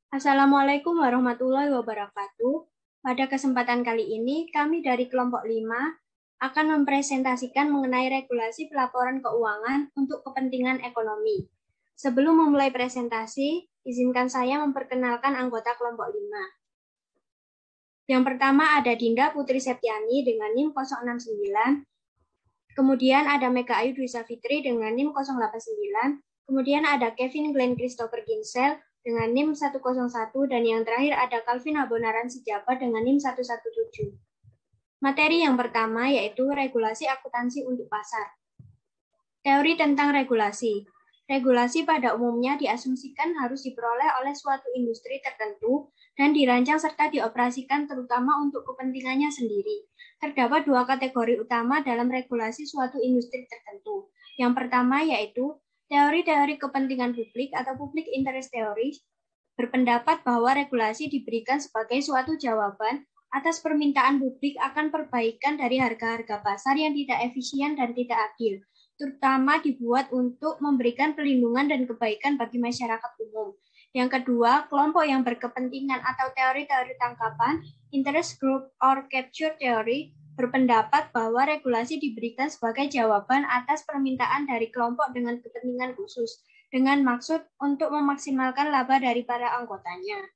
Assalamualaikum warahmatullahi wabarakatuh. Pada kesempatan kali ini, kami dari kelompok 5 akan mempresentasikan mengenai regulasi pelaporan keuangan untuk kepentingan ekonomi. Sebelum memulai presentasi, izinkan saya memperkenalkan anggota kelompok 5. Yang pertama ada Dinda Putri Septiani dengan NIM 069, kemudian ada Mega Ayu Dwi Savitri dengan NIM 089, kemudian ada Kevin Glenn Christopher Ginsel dengan NIM 101, dan yang terakhir ada Calvin Abonaran Sijaba dengan NIM 117. Materi yang pertama yaitu regulasi akuntansi untuk pasar. Teori tentang regulasi. Regulasi pada umumnya diasumsikan harus diperoleh oleh suatu industri tertentu dan dirancang serta dioperasikan terutama untuk kepentingannya sendiri. Terdapat dua kategori utama dalam regulasi suatu industri tertentu. Yang pertama yaitu teori-teori kepentingan publik atau public interest theory berpendapat bahwa regulasi diberikan sebagai suatu jawaban atas permintaan publik akan perbaikan dari harga-harga pasar yang tidak efisien dan tidak adil, terutama dibuat untuk memberikan perlindungan dan kebaikan bagi masyarakat umum. Yang kedua, kelompok yang berkepentingan atau teori-teori tangkapan, interest group or capture theory, berpendapat bahwa regulasi diberikan sebagai jawaban atas permintaan dari kelompok dengan kepentingan khusus, dengan maksud untuk memaksimalkan laba dari para anggotanya.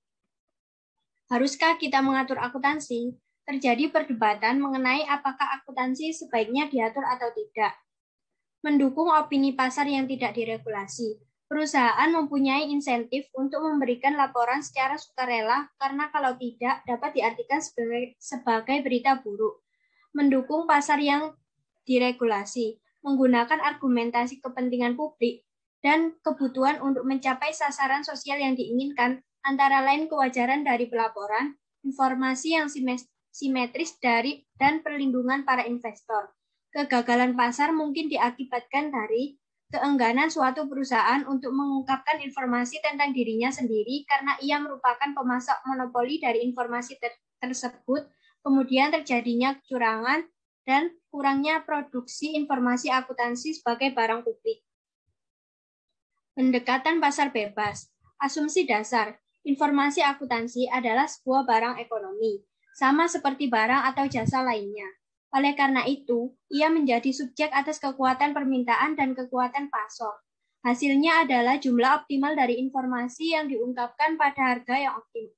Haruskah kita mengatur akuntansi? Terjadi perdebatan mengenai apakah akuntansi sebaiknya diatur atau tidak. Mendukung opini pasar yang tidak diregulasi. Perusahaan mempunyai insentif untuk memberikan laporan secara sukarela karena kalau tidak dapat diartikan sebagai berita buruk. Mendukung pasar yang diregulasi, menggunakan argumentasi kepentingan publik dan kebutuhan untuk mencapai sasaran sosial yang diinginkan, antara lain kewajaran dari pelaporan, informasi yang simetris dan perlindungan para investor. Kegagalan pasar mungkin diakibatkan dari keengganan suatu perusahaan untuk mengungkapkan informasi tentang dirinya sendiri karena ia merupakan pemasok monopoli dari informasi tersebut, kemudian terjadinya kecurangan dan kurangnya produksi informasi akuntansi sebagai barang publik. Pendekatan pasar bebas. Asumsi dasar, informasi akuntansi adalah sebuah barang ekonomi, sama seperti barang atau jasa lainnya. Oleh karena itu, ia menjadi subjek atas kekuatan permintaan dan kekuatan pasok. Hasilnya adalah jumlah optimal dari informasi yang diungkapkan pada harga yang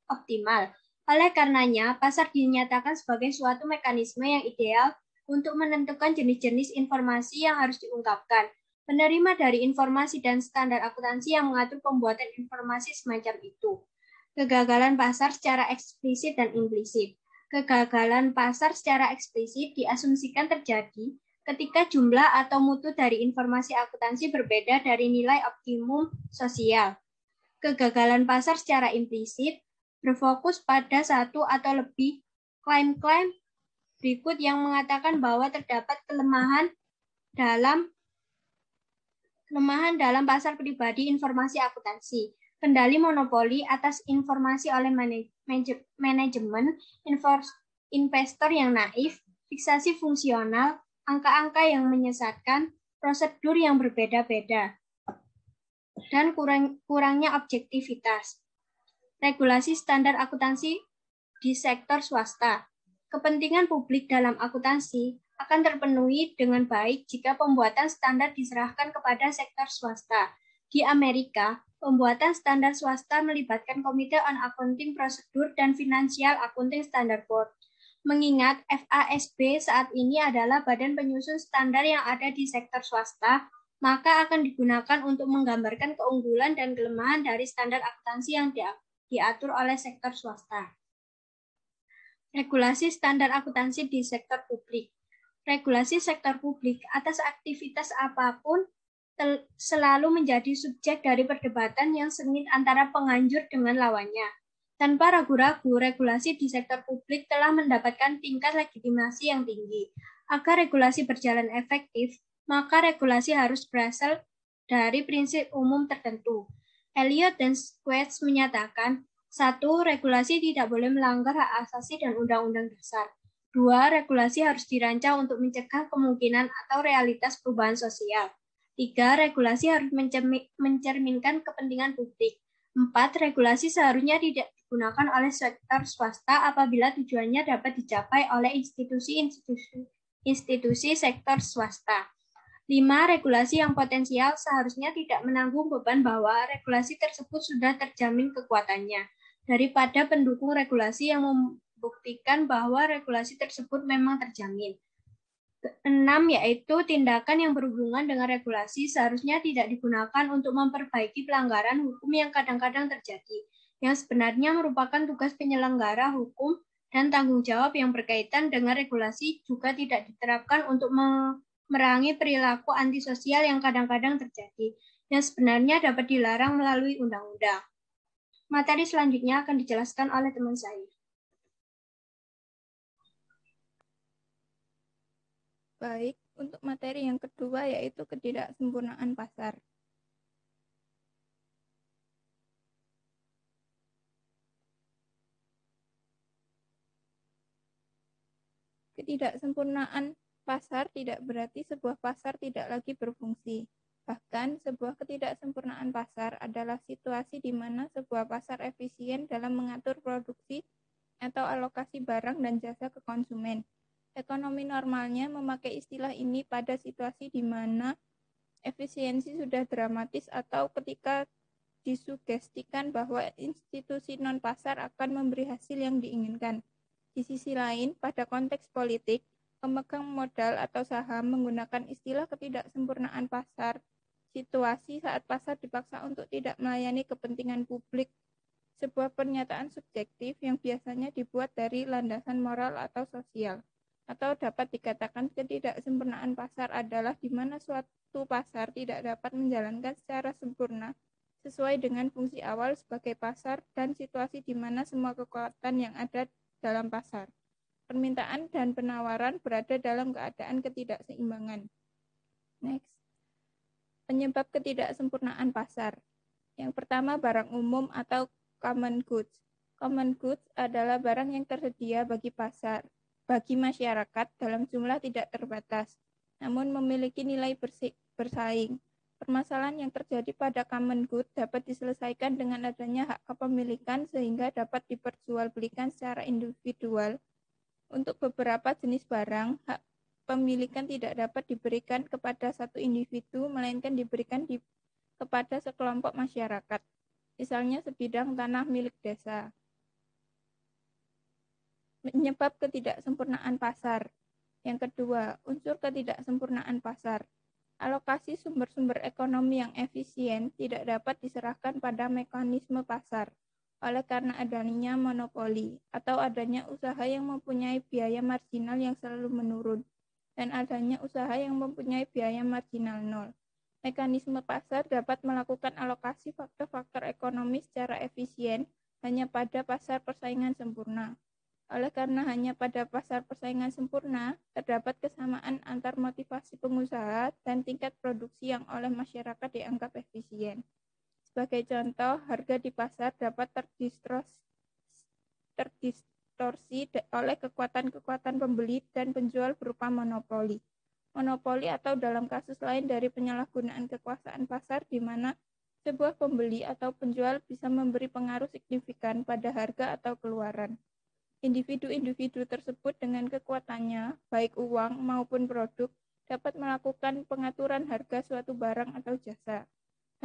optimal. Oleh karenanya, pasar dinyatakan sebagai suatu mekanisme yang ideal untuk menentukan jenis-jenis informasi yang harus diungkapkan. Penerima dari informasi dan standar akuntansi yang mengatur pembuatan informasi semacam itu. Kegagalan pasar secara eksplisit dan implisit. Kegagalan pasar secara eksplisit diasumsikan terjadi ketika jumlah atau mutu dari informasi akuntansi berbeda dari nilai optimum sosial. Kegagalan pasar secara implisit berfokus pada satu atau lebih klaim-klaim berikut yang mengatakan bahwa terdapat kelemahan dalam pasar pribadi informasi akuntansi, kendali monopoli atas informasi oleh manajemen, investor yang naif, fiksasi fungsional, angka-angka yang menyesatkan, prosedur yang berbeda-beda, dan kurangnya objektivitas. Regulasi standar akuntansi di sektor swasta. Kepentingan publik dalam akuntansi akan terpenuhi dengan baik jika pembuatan standar diserahkan kepada sektor swasta. Di Amerika, pembuatan standar swasta melibatkan Komite on Accounting Procedure dan Financial Accounting Standard Board. Mengingat FASB saat ini adalah badan penyusun standar yang ada di sektor swasta, maka akan digunakan untuk menggambarkan keunggulan dan kelemahan dari standar akuntansi yang diatur oleh sektor swasta. Regulasi standar akuntansi di sektor publik. Regulasi sektor publik atas aktivitas apapun selalu menjadi subjek dari perdebatan yang sengit antara penganjur dengan lawannya. Tanpa ragu-ragu, regulasi di sektor publik telah mendapatkan tingkat legitimasi yang tinggi. Agar regulasi berjalan efektif, maka regulasi harus berasal dari prinsip umum tertentu. Elliot dan Squares menyatakan, 1. Regulasi tidak boleh melanggar hak asasi dan undang-undang dasar. 2. Regulasi harus dirancang untuk mencegah kemungkinan atau realitas perubahan sosial. 3. Regulasi harus mencerminkan kepentingan publik. 4. Regulasi seharusnya tidak digunakan oleh sektor swasta apabila tujuannya dapat dicapai oleh institusi sektor swasta. 5. Regulasi yang potensial seharusnya tidak menanggung beban bahwa regulasi tersebut sudah terjamin kekuatannya, daripada pendukung regulasi yang membuktikan bahwa regulasi tersebut memang terjamin. 6. Yaitu tindakan yang berhubungan dengan regulasi seharusnya tidak digunakan untuk memperbaiki pelanggaran hukum yang kadang-kadang terjadi, yang sebenarnya merupakan tugas penyelenggara hukum dan tanggung jawab yang berkaitan dengan regulasi juga tidak diterapkan untuk memerangi perilaku antisosial yang kadang-kadang terjadi, yang sebenarnya dapat dilarang melalui undang-undang. Materi selanjutnya akan dijelaskan oleh teman saya. Baik, untuk materi yang kedua yaitu ketidaksempurnaan pasar. Ketidaksempurnaan pasar tidak berarti sebuah pasar tidak lagi berfungsi. Bahkan, sebuah ketidaksempurnaan pasar adalah situasi di mana sebuah pasar efisien dalam mengatur produksi atau alokasi barang dan jasa ke konsumen. Ekonomi normalnya memakai istilah ini pada situasi di mana efisiensi sudah dramatis atau ketika disugestikan bahwa institusi non-pasar akan memberi hasil yang diinginkan. Di sisi lain, pada konteks politik, pemegang modal atau saham menggunakan istilah ketidaksempurnaan pasar, situasi saat pasar dipaksa untuk tidak melayani kepentingan publik, sebuah pernyataan subjektif yang biasanya dibuat dari landasan moral atau sosial. Atau dapat dikatakan ketidaksempurnaan pasar adalah di mana suatu pasar tidak dapat menjalankan secara sempurna sesuai dengan fungsi awal sebagai pasar dan situasi di mana semua kekuatan yang ada dalam pasar, permintaan dan penawaran berada dalam keadaan ketidakseimbangan. Next. Penyebab ketidaksempurnaan pasar. Yang pertama, barang umum atau common goods. Common goods adalah barang yang tersedia bagi masyarakat dalam jumlah tidak terbatas, namun memiliki nilai bersaing. Permasalahan yang terjadi pada common good dapat diselesaikan dengan adanya hak kepemilikan sehingga dapat diperjualbelikan secara individual. Untuk beberapa jenis barang, hak pemilikan tidak dapat diberikan kepada satu individu, melainkan diberikan kepada sekelompok masyarakat, misalnya sebidang tanah milik desa. Penyebab ketidaksempurnaan pasar. Yang kedua, unsur ketidaksempurnaan pasar. Alokasi sumber-sumber ekonomi yang efisien tidak dapat diserahkan pada mekanisme pasar, oleh karena adanya monopoli atau adanya usaha yang mempunyai biaya marginal yang selalu menurun, dan adanya usaha yang mempunyai biaya marginal nol. Mekanisme pasar dapat melakukan alokasi faktor-faktor ekonomi secara efisien hanya pada pasar persaingan sempurna. Oleh karena hanya pada pasar persaingan sempurna, terdapat kesamaan antar motivasi pengusaha dan tingkat produksi yang oleh masyarakat dianggap efisien. Sebagai contoh, harga di pasar dapat terdistorsi oleh kekuatan-kekuatan pembeli dan penjual berupa monopoli. Monopoli atau dalam kasus lain dari penyalahgunaan kekuasaan pasar di mana sebuah pembeli atau penjual bisa memberi pengaruh signifikan pada harga atau keluaran. Individu-individu tersebut dengan kekuatannya, baik uang maupun produk, dapat melakukan pengaturan harga suatu barang atau jasa.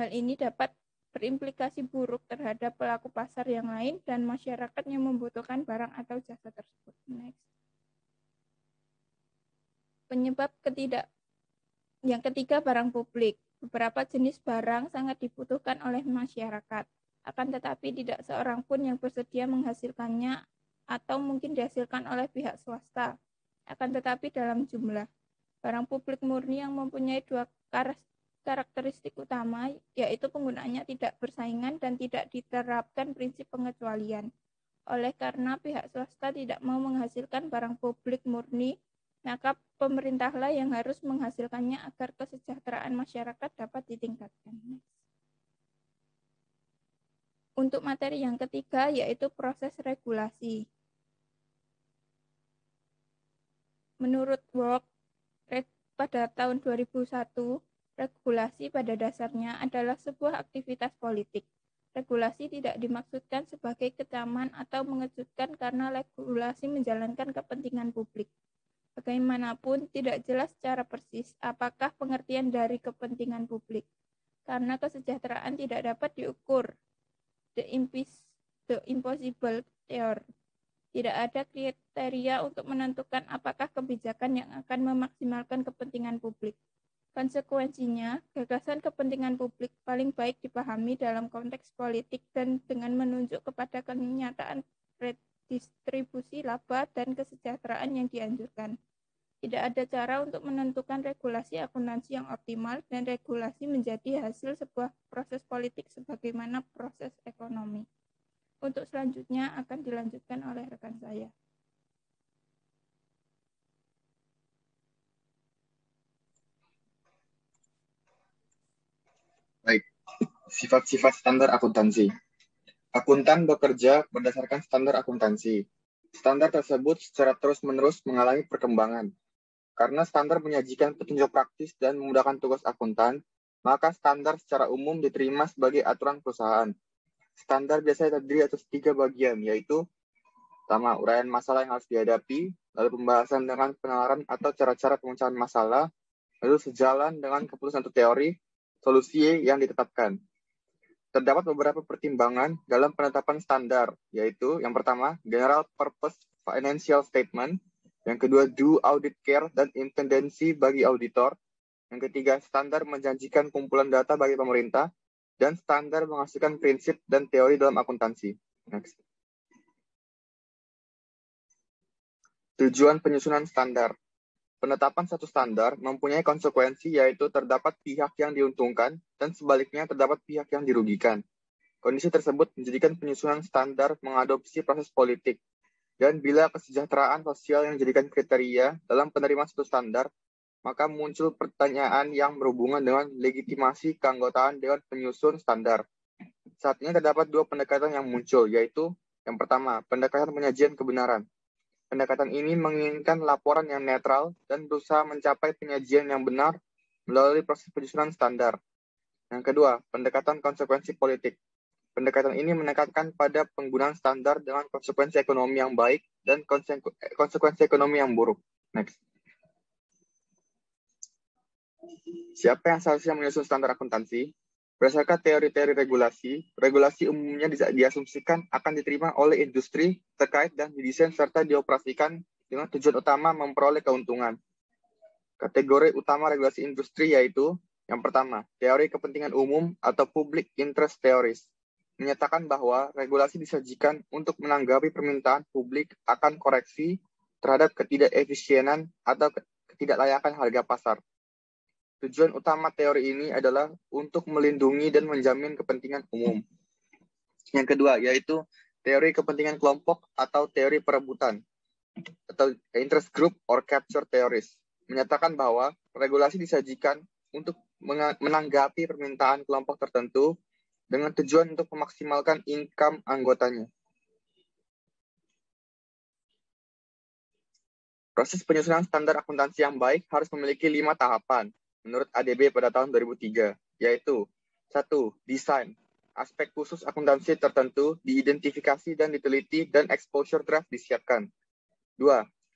Hal ini dapat berimplikasi buruk terhadap pelaku pasar yang lain dan masyarakat yang membutuhkan barang atau jasa tersebut. Next. Penyebab yang ketiga, barang publik. Beberapa jenis barang sangat dibutuhkan oleh masyarakat, akan tetapi tidak seorang pun yang bersedia menghasilkannya atau mungkin dihasilkan oleh pihak swasta, akan tetapi dalam jumlah. Barang publik murni yang mempunyai dua karakteristik utama, yaitu penggunaannya tidak bersaingan dan tidak diterapkan prinsip pengecualian. Oleh karena pihak swasta tidak mau menghasilkan barang publik murni, maka pemerintahlah yang harus menghasilkannya agar kesejahteraan masyarakat dapat ditingkatkan. Untuk materi yang ketiga, yaitu proses regulasi. Menurut Work pada tahun 2001, regulasi pada dasarnya adalah sebuah aktivitas politik. Regulasi tidak dimaksudkan sebagai kecaman atau mengejutkan karena regulasi menjalankan kepentingan publik. Bagaimanapun, tidak jelas secara persis apakah pengertian dari kepentingan publik, karena kesejahteraan tidak dapat diukur. The impossible theory. Tidak ada kriteria untuk menentukan apakah kebijakan yang akan memaksimalkan kepentingan publik. Konsekuensinya, gagasan kepentingan publik paling baik dipahami dalam konteks politik dan dengan menunjuk kepada kenyataan redistribusi laba dan kesejahteraan yang dianjurkan. Tidak ada cara untuk menentukan regulasi akuntansi yang optimal, dan regulasi menjadi hasil sebuah proses politik sebagaimana proses ekonomi. Untuk selanjutnya akan dilanjutkan oleh rekan saya. Baik, sifat-sifat standar akuntansi. Akuntan bekerja berdasarkan standar akuntansi. Standar tersebut secara terus-menerus mengalami perkembangan. Karena standar menyajikan petunjuk praktis dan memudahkan tugas akuntan, maka standar secara umum diterima sebagai aturan perusahaan. Standar biasanya terdiri atas 3 bagian, yaitu pertama, uraian masalah yang harus dihadapi, lalu pembahasan dengan penalaran atau cara-cara pemecahan masalah, lalu sejalan dengan keputusan atau teori, solusi yang ditetapkan. Terdapat beberapa pertimbangan dalam penetapan standar, yaitu yang pertama, General Purpose Financial Statement, yang kedua, Do Audit Care dan independensi bagi auditor, yang ketiga, standar menjanjikan kumpulan data bagi pemerintah, dan standar menghasilkan prinsip dan teori dalam akuntansi. Next. Tujuan penyusunan standar. Penetapan satu standar mempunyai konsekuensi, yaitu terdapat pihak yang diuntungkan dan sebaliknya terdapat pihak yang dirugikan. Kondisi tersebut menjadikan penyusunan standar mengadopsi proses politik. Dan bila kesejahteraan sosial yang dijadikan kriteria dalam penerimaan satu standar, maka muncul pertanyaan yang berhubungan dengan legitimasi keanggotaan Dewan Penyusun Standar. Saat ini terdapat 2 pendekatan yang muncul, yaitu yang pertama, pendekatan penyajian kebenaran. Pendekatan ini menginginkan laporan yang netral dan berusaha mencapai penyajian yang benar melalui proses penyusunan standar. Yang kedua, pendekatan konsekuensi politik. Pendekatan ini menekankan pada penggunaan standar dengan konsekuensi ekonomi yang baik dan konsekuensi ekonomi yang buruk. Next. Siapa yang seharusnya menyusun standar akuntansi? Berdasarkan teori-teori regulasi, regulasi umumnya diasumsikan akan diterima oleh industri terkait dan didesain serta dioperasikan dengan tujuan utama memperoleh keuntungan. Kategori utama regulasi industri yaitu yang pertama, teori kepentingan umum atau public interest theories, menyatakan bahwa regulasi disajikan untuk menanggapi permintaan publik akan koreksi terhadap ketidakefisienan atau ketidaklayakan harga pasar. Tujuan utama teori ini adalah untuk melindungi dan menjamin kepentingan umum. Yang kedua, yaitu teori kepentingan kelompok atau teori perebutan, atau interest group or capture theories, menyatakan bahwa regulasi disajikan untuk menanggapi permintaan kelompok tertentu dengan tujuan untuk memaksimalkan income anggotanya. Proses penyusunan standar akuntansi yang baik harus memiliki 5 tahapan menurut ADB pada tahun 2003, yaitu 1. Desain. Aspek khusus akuntansi tertentu diidentifikasi dan diteliti dan exposure draft disiapkan. 2.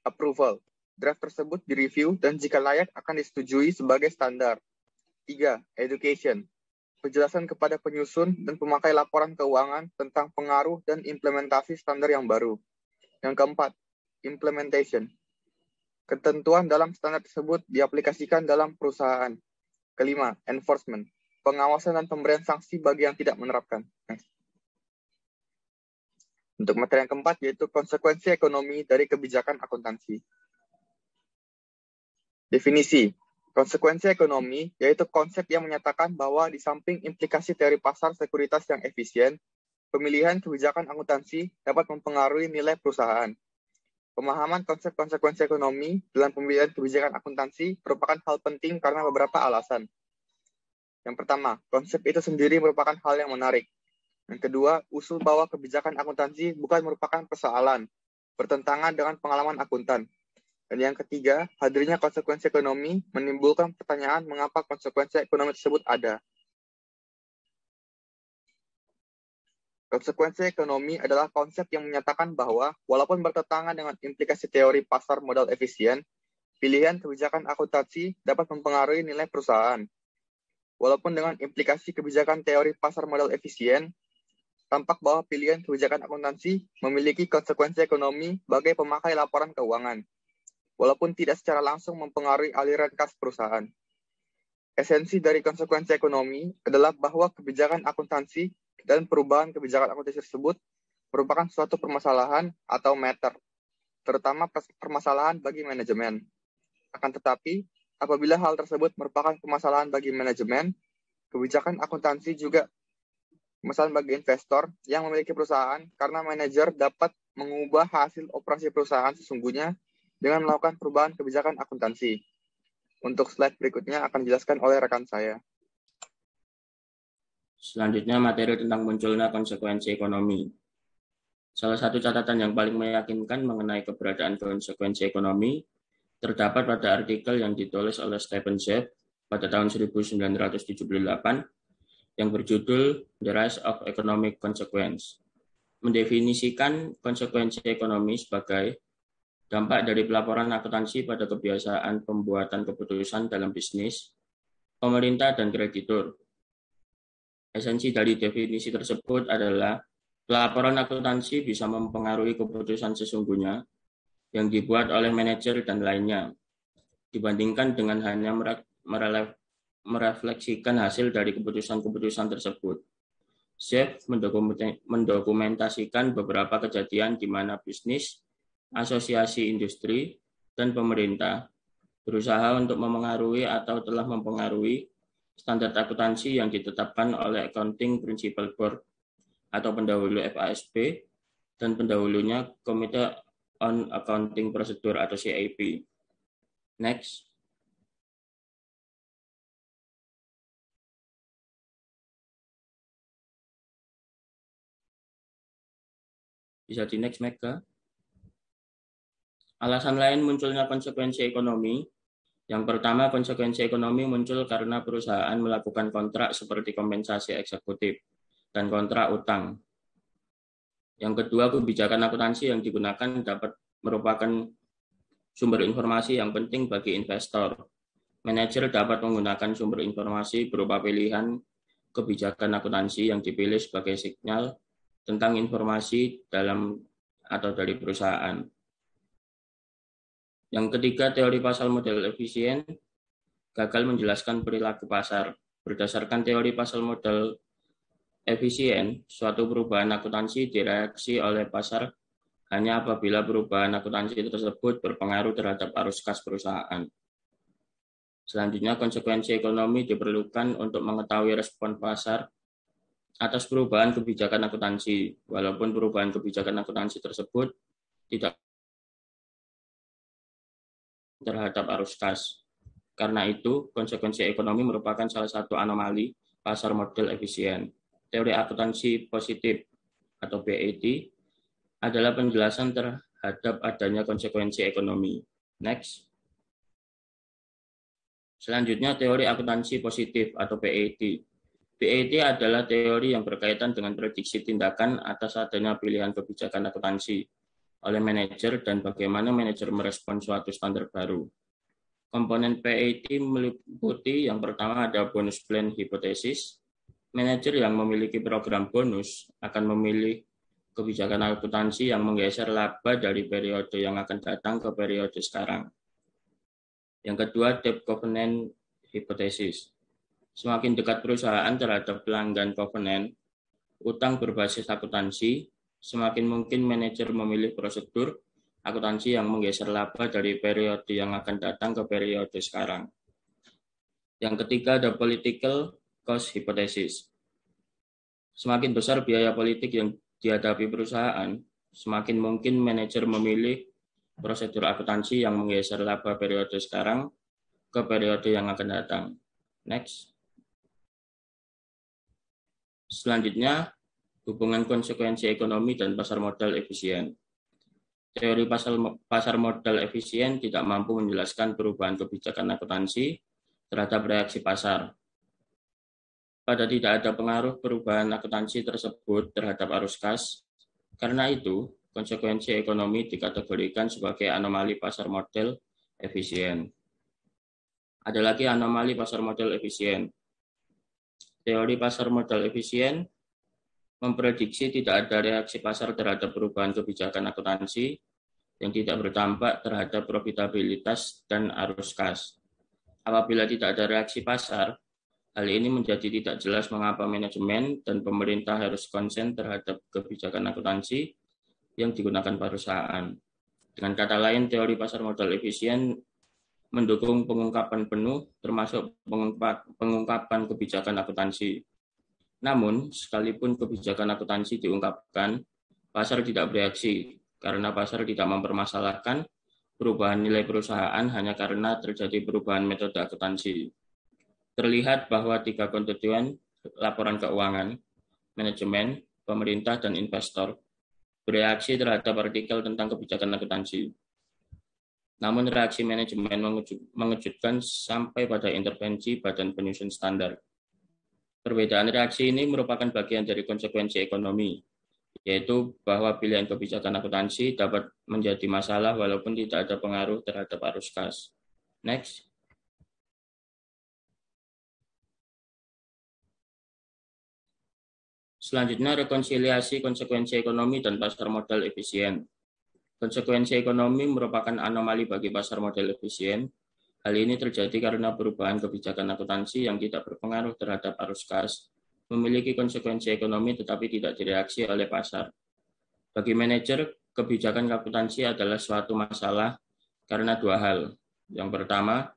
Approval. Draft tersebut direview dan jika layak akan disetujui sebagai standar. 3. Education. Penjelasan kepada penyusun dan pemakai laporan keuangan tentang pengaruh dan implementasi standar yang baru. Yang keempat, implementation. Ketentuan dalam standar tersebut diaplikasikan dalam perusahaan. Kelima, enforcement. Pengawasan dan pemberian sanksi bagi yang tidak menerapkan. Untuk materi yang keempat, yaitu konsekuensi ekonomi dari kebijakan akuntansi. Definisi. Konsekuensi ekonomi, yaitu konsep yang menyatakan bahwa di samping implikasi teori pasar sekuritas yang efisien, pemilihan kebijakan akuntansi dapat mempengaruhi nilai perusahaan. Pemahaman konsep konsekuensi ekonomi dalam pemilihan kebijakan akuntansi merupakan hal penting karena beberapa alasan. Yang pertama, konsep itu sendiri merupakan hal yang menarik. Yang kedua, usul bahwa kebijakan akuntansi bukan merupakan persoalan, bertentangan dengan pengalaman akuntan. Dan yang ketiga, hadirnya konsekuensi ekonomi menimbulkan pertanyaan mengapa konsekuensi ekonomi tersebut ada. Konsekuensi ekonomi adalah konsep yang menyatakan bahwa walaupun bertentangan dengan implikasi teori pasar modal efisien, pilihan kebijakan akuntansi dapat mempengaruhi nilai perusahaan. Walaupun dengan implikasi kebijakan teori pasar modal efisien, tampak bahwa pilihan kebijakan akuntansi memiliki konsekuensi ekonomi bagi pemakai laporan keuangan, walaupun tidak secara langsung mempengaruhi aliran kas perusahaan. Esensi dari konsekuensi ekonomi adalah bahwa kebijakan akuntansi dan perubahan kebijakan akuntansi tersebut merupakan suatu permasalahan atau matter, terutama permasalahan bagi manajemen. Akan tetapi, apabila hal tersebut merupakan permasalahan bagi manajemen, kebijakan akuntansi juga permasalahan bagi investor yang memiliki perusahaan karena manajer dapat mengubah hasil operasi perusahaan sesungguhnya dengan melakukan perubahan kebijakan akuntansi. Untuk slide berikutnya akan dijelaskan oleh rekan saya. Selanjutnya materi tentang munculnya konsekuensi ekonomi. Salah satu catatan yang paling meyakinkan mengenai keberadaan konsekuensi ekonomi terdapat pada artikel yang ditulis oleh Stephen Zepp pada tahun 1978 yang berjudul The Rise of Economic Consequence. Mendefinisikan konsekuensi ekonomi sebagai dampak dari pelaporan akuntansi pada kebiasaan pembuatan keputusan dalam bisnis, pemerintah, dan kreditur. Esensi dari definisi tersebut adalah pelaporan akuntansi bisa mempengaruhi keputusan sesungguhnya yang dibuat oleh manajer dan lainnya, dibandingkan dengan hanya merefleksikan hasil dari keputusan-keputusan tersebut. Zepp mendokumentasikan beberapa kejadian di mana bisnis, asosiasi industri, dan pemerintah berusaha untuk memengaruhi atau telah mempengaruhi standar akuntansi yang ditetapkan oleh Accounting Principles Board atau pendahulu FASB dan pendahulunya Committee on Accounting Procedure atau CAP. Next. Bisa di next, Mega. Alasan lain munculnya konsekuensi ekonomi. Yang pertama, konsekuensi ekonomi muncul karena perusahaan melakukan kontrak seperti kompensasi eksekutif dan kontrak utang. Yang kedua, kebijakan akuntansi yang digunakan dapat merupakan sumber informasi yang penting bagi investor. Manajer dapat menggunakan sumber informasi berupa pilihan kebijakan akuntansi yang dipilih sebagai sinyal tentang informasi dalam atau dari perusahaan. Yang ketiga, teori pasar modal efisien gagal menjelaskan perilaku pasar. Berdasarkan teori pasar modal efisien, suatu perubahan akuntansi direaksi oleh pasar hanya apabila perubahan akuntansi tersebut berpengaruh terhadap arus kas perusahaan. Selanjutnya, konsekuensi ekonomi diperlukan untuk mengetahui respon pasar atas perubahan kebijakan akuntansi, walaupun perubahan kebijakan akuntansi tersebut tidak terhadap arus kas. Karena itu, konsekuensi ekonomi merupakan salah satu anomali pasar modal efisien. Teori akuntansi positif atau BAT adalah penjelasan terhadap adanya konsekuensi ekonomi. Next. Selanjutnya, teori akuntansi positif atau BAT. BAT adalah teori yang berkaitan dengan prediksi tindakan atas adanya pilihan kebijakan akuntansi oleh manajer dan bagaimana manajer merespon suatu standar baru. Komponen BAT meliputi yang pertama ada bonus plan hipotesis. Manajer yang memiliki program bonus akan memilih kebijakan akuntansi yang menggeser laba dari periode yang akan datang ke periode sekarang. Yang kedua, debt covenant hipotesis. Semakin dekat perusahaan terhadap pelanggan covenant, utang berbasis akuntansi, semakin mungkin manajer memilih prosedur akuntansi yang menggeser laba dari periode yang akan datang ke periode sekarang. Yang ketiga, ada political cost hypothesis. Semakin besar biaya politik yang dihadapi perusahaan, semakin mungkin manajer memilih prosedur akuntansi yang menggeser laba periode sekarang ke periode yang akan datang. Next. Selanjutnya, hubungan konsekuensi ekonomi dan pasar modal efisien. Teori pasar modal efisien tidak mampu menjelaskan perubahan kebijakan akuntansi terhadap reaksi pasar. pada tidak ada pengaruh perubahan akuntansi tersebut terhadap arus kas. Karena itu, konsekuensi ekonomi dikategorikan sebagai anomali pasar model efisien. Ada lagi anomali pasar model efisien. Teori pasar model efisien memprediksi tidak ada reaksi pasar terhadap perubahan kebijakan akuntansi yang tidak berdampak terhadap profitabilitas dan arus kas. Apabila tidak ada reaksi pasar, hal ini menjadi tidak jelas mengapa manajemen dan pemerintah harus konsen terhadap kebijakan akuntansi yang digunakan perusahaan. Dengan kata lain, teori pasar modal efisien mendukung pengungkapan penuh, termasuk pengungkapan kebijakan akuntansi. Namun, sekalipun kebijakan akuntansi diungkapkan, pasar tidak bereaksi karena pasar tidak mempermasalahkan perubahan nilai perusahaan hanya karena terjadi perubahan metode akuntansi. Terlihat bahwa 3 konstituen, laporan keuangan, manajemen, pemerintah, dan investor, bereaksi terhadap artikel tentang kebijakan akuntansi. Namun reaksi manajemen mengejutkan sampai pada intervensi Badan Penyusun Standar. Perbedaan reaksi ini merupakan bagian dari konsekuensi ekonomi, yaitu bahwa pilihan kebijakan akuntansi dapat menjadi masalah walaupun tidak ada pengaruh terhadap arus kas. Next. Selanjutnya, rekonsiliasi konsekuensi ekonomi dan pasar modal efisien. Konsekuensi ekonomi merupakan anomali bagi pasar modal efisien. Hal ini terjadi karena perubahan kebijakan akuntansi yang tidak berpengaruh terhadap arus kas, memiliki konsekuensi ekonomi tetapi tidak direaksi oleh pasar. Bagi manajer, kebijakan akuntansi adalah suatu masalah karena 2 hal. Yang pertama,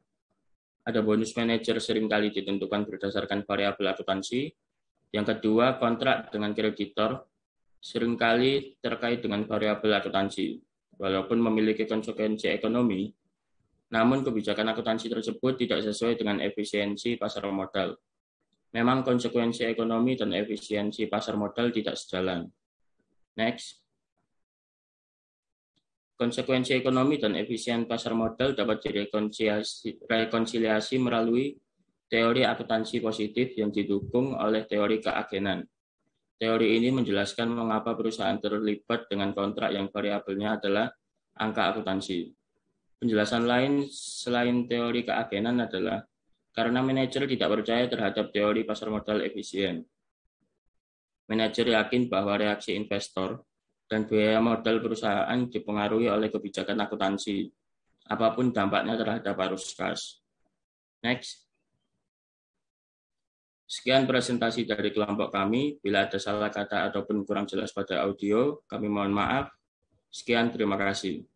ada bonus manajer seringkali ditentukan berdasarkan variabel akuntansi. Yang kedua, kontrak dengan kreditor seringkali terkait dengan variabel akuntansi. Walaupun memiliki konsekuensi ekonomi, namun kebijakan akuntansi tersebut tidak sesuai dengan efisiensi pasar modal. Memang konsekuensi ekonomi dan efisiensi pasar modal tidak sejalan. Next. Konsekuensi ekonomi dan efisien pasar modal dapat direkonsiliasi melalui teori akuntansi positif yang didukung oleh teori keagenan. Teori ini menjelaskan mengapa perusahaan terlibat dengan kontrak yang variabelnya adalah angka akuntansi. Penjelasan lain selain teori keagenan adalah karena manajer tidak percaya terhadap teori pasar modal efisien. Manajer yakin bahwa reaksi investor dan biaya modal perusahaan dipengaruhi oleh kebijakan akuntansi, apapun dampaknya terhadap arus kas. Next. Sekian presentasi dari kelompok kami. Bila ada salah kata ataupun kurang jelas pada audio, kami mohon maaf. Sekian, terima kasih.